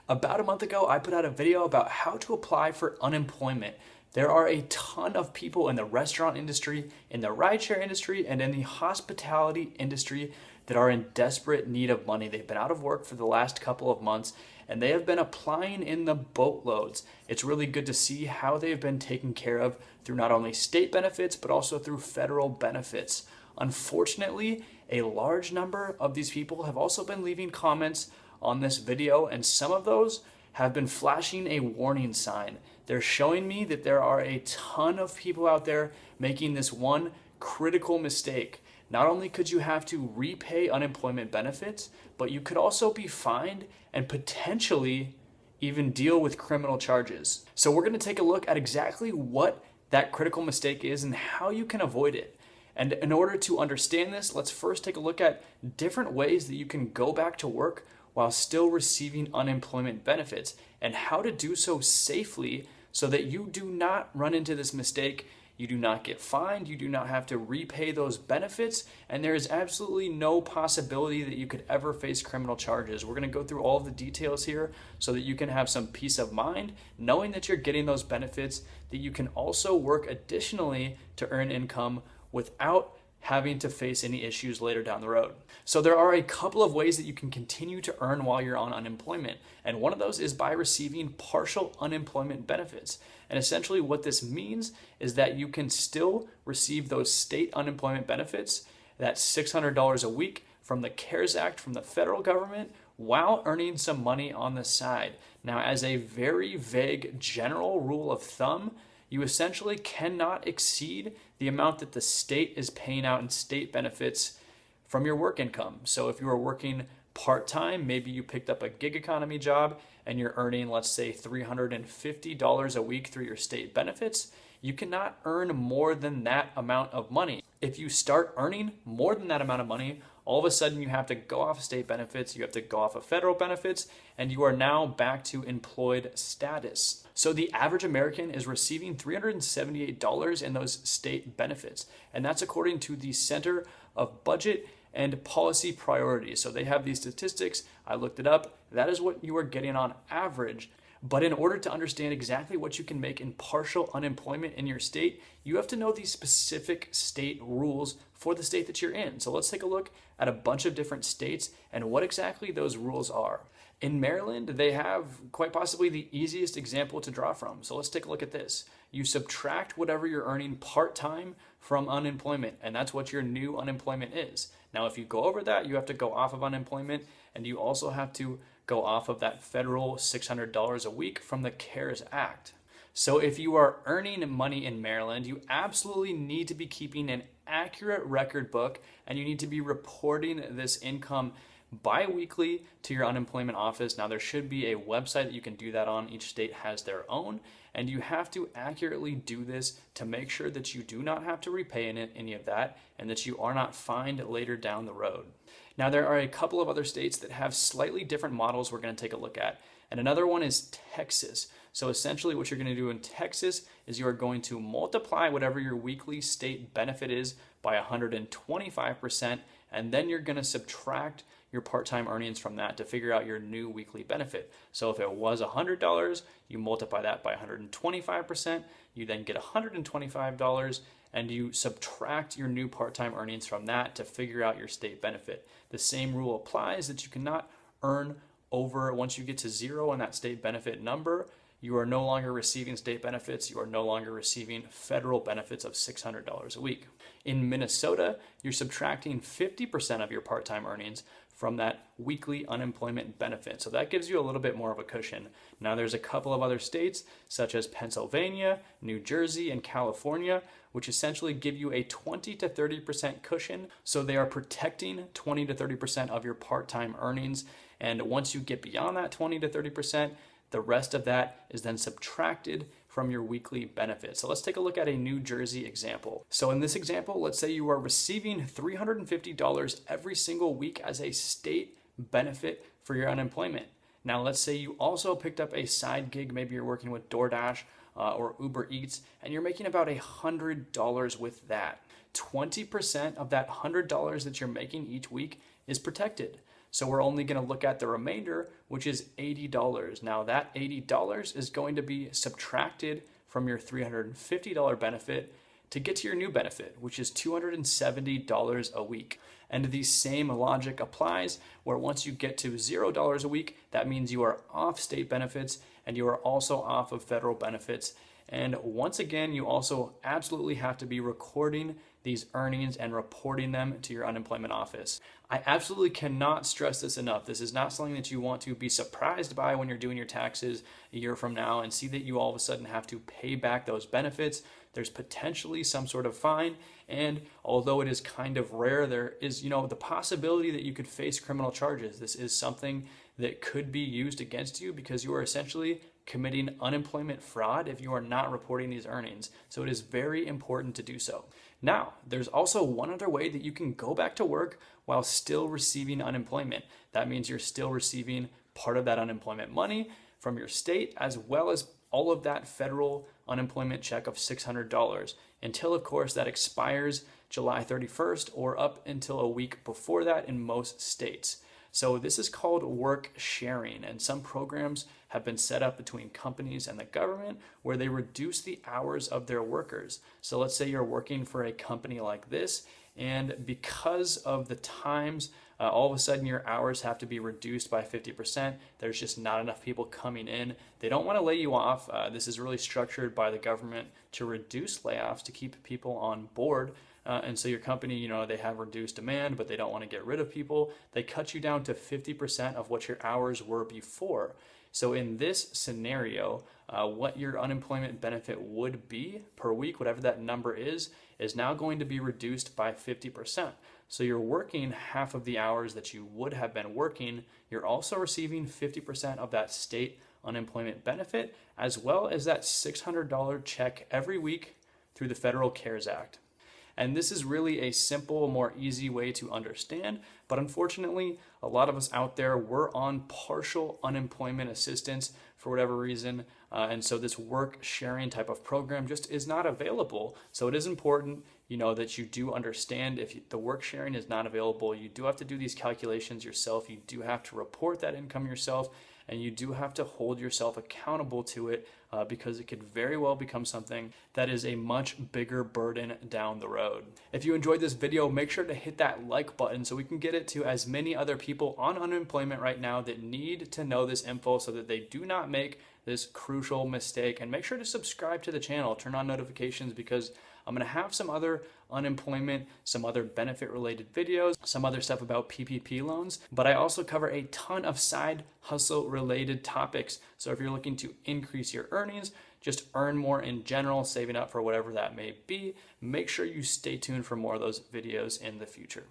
About a month ago, I put out a video about how to apply for unemployment. There are a ton of people in the restaurant industry, in the rideshare industry, and in the hospitality industry that are in desperate need of money. They've been out of work for the last couple of months and they have been applying in the boatloads. It's really good to see how they've been taken care of through not only state benefits, but also through federal benefits. Unfortunately, a large number of these people have also been leaving comments on this video, and some of those have been flashing a warning sign. They're showing me that there are a ton of people out there making this one critical mistake. Not only could you have to repay unemployment benefits, but you could also be fined and potentially even deal with criminal charges. So we're going to take a look at exactly what that critical mistake is and how you can avoid it. And in order to understand this, let's first take a look at different ways that you can go back to work while still receiving unemployment benefits and how to do so safely so that you do not run into this mistake. You do not get fined, you do not have to repay those benefits, and there is absolutely no possibility that you could ever face criminal charges. We're going to go through all of the details here so that you can have some peace of mind, knowing that you're getting those benefits, that you can also work additionally to earn income without having to face any issues later down the road. So there are a couple of ways that you can continue to earn while you're on unemployment. And one of those is by receiving partial unemployment benefits. And essentially what this means is that you can still receive those state unemployment benefits, that's $600 a week from the CARES Act from the federal government, while earning some money on the side. Now, as a very vague general rule of thumb, you essentially cannot exceed the amount that the state is paying out in state benefits from your work income. So if you are working part-time, maybe you picked up a gig economy job and you're earning, let's say, $350 a week through your state benefits, you cannot earn more than that amount of money. If you start earning more than that amount of money, all of a sudden you have to go off state benefits, you have to go off of federal benefits, and you are now back to employed status. So the average American is receiving $378 in those state benefits, and that's according to the Center of Budget and Policy Priorities. So they have these statistics, I looked it up, that is what you are getting on average. But in order to understand exactly what you can make in partial unemployment in your state, you have to know these specific state rules for the state that you're in. So let's take a look at a bunch of different states and what exactly those rules are. In Maryland, they have quite possibly the easiest example to draw from. So let's take a look at this. You subtract whatever you're earning part-time from unemployment, and that's what your new unemployment is. Now, if you go over that, you have to go off of unemployment, and you also have to go off of that federal $600 a week from the CARES Act. So if you are earning money in Maryland, you absolutely need to be keeping an accurate record book, and you need to be reporting this income bi-weekly to your unemployment office. Now, there should be a website that you can do that on. Each state has their own, and you have to accurately do this to make sure that you do not have to repay any of that and that you are not fined later down the road. Now, there are a couple of other states that have slightly different models we're going to take a look at. And another one is Texas. So essentially what you're going to do in Texas is you are going to multiply whatever your weekly state benefit is by 125%, and then you're going to subtract your part-time earnings from that to figure out your new weekly benefit. So if it was $100, you multiply that by 125%, you then get $125, and you subtract your new part-time earnings from that to figure out your state benefit. The same rule applies that you cannot earn over, once you get to zero on that state benefit number, you are no longer receiving state benefits, you are no longer receiving federal benefits of $600 a week. In Minnesota, you're subtracting 50% of your part-time earnings from that weekly unemployment benefit. So that gives you a little bit more of a cushion. Now there's a couple of other states such as Pennsylvania, New Jersey, and California, which essentially give you a 20 to 30% cushion. So they are protecting 20 to 30% of your part-time earnings. And once you get beyond that 20 to 30%, the rest of that is then subtracted from your weekly benefit. So let's take a look at a New Jersey example. So in this example, let's say you are receiving $350 every single week as a state benefit for your unemployment. Now, let's say you also picked up a side gig, maybe you're working with DoorDash or Ubereats, and you're making about $100 with that. 20% of that $100 that you're making each week is protected. So we're only going to look at the remainder, which is $80. Now that $80 is going to be subtracted from your $350 benefit to get to your new benefit, which is $270 a week. And the same logic applies where once you get to $0 a week, that means you are off state benefits and you are also off of federal benefits. And once again, you also absolutely have to be recording these earnings and reporting them to your unemployment office. I absolutely cannot stress this enough. This is not something that you want to be surprised by when you're doing your taxes a year from now and see that you all of a sudden have to pay back those benefits. There's potentially some sort of fine, and although it is kind of rare, there is, the possibility that you could face criminal charges. This is something that could be used against you because you are essentially committing unemployment fraud if you are not reporting these earnings. So it is very important to do so. Now, there's also one other way that you can go back to work while still receiving unemployment. That means you're still receiving part of that unemployment money from your state, as well as all of that federal unemployment check of $600 until, of course, that expires July 31st or up until a week before that in most states. So this is called work sharing, and some programs have been set up between companies and the government where they reduce the hours of their workers. So let's say you're working for a company like this, and because of the times, all of a sudden your hours have to be reduced by 50%. There's just not enough people coming in. They don't want to lay you off. This is really structured by the government to reduce layoffs to keep people on board. And so your company, they have reduced demand, but they don't want to get rid of people. They cut you down to 50% of what your hours were before. So in this scenario, what your unemployment benefit would be per week, whatever that number is now going to be reduced by 50%. So you're working half of the hours that you would have been working. You're also receiving 50% of that state unemployment benefit, as well as that $600 check every week through the Federal CARES Act. And this is really a simple, more easy way to understand. But unfortunately, a lot of us out there, we're on partial unemployment assistance for whatever reason. And so this work sharing type of program just is not available. So it is important, that you do understand if the work sharing is not available, you do have to do these calculations yourself. You do have to report that income yourself. And you do have to hold yourself accountable to it because it could very well become something that is a much bigger burden down the road. If you enjoyed this video, make sure to hit that like button so we can get it to as many other people on unemployment right now that need to know this info so that they do not make this crucial mistake. And make sure to subscribe to the channel, turn on notifications, because I'm going to have some other unemployment, some other benefit related videos, some other stuff about PPP loans, but I also cover a ton of side hustle related topics. So if you're looking to increase your earnings, just earn more in general, saving up for whatever that may be, make sure you stay tuned for more of those videos in the future.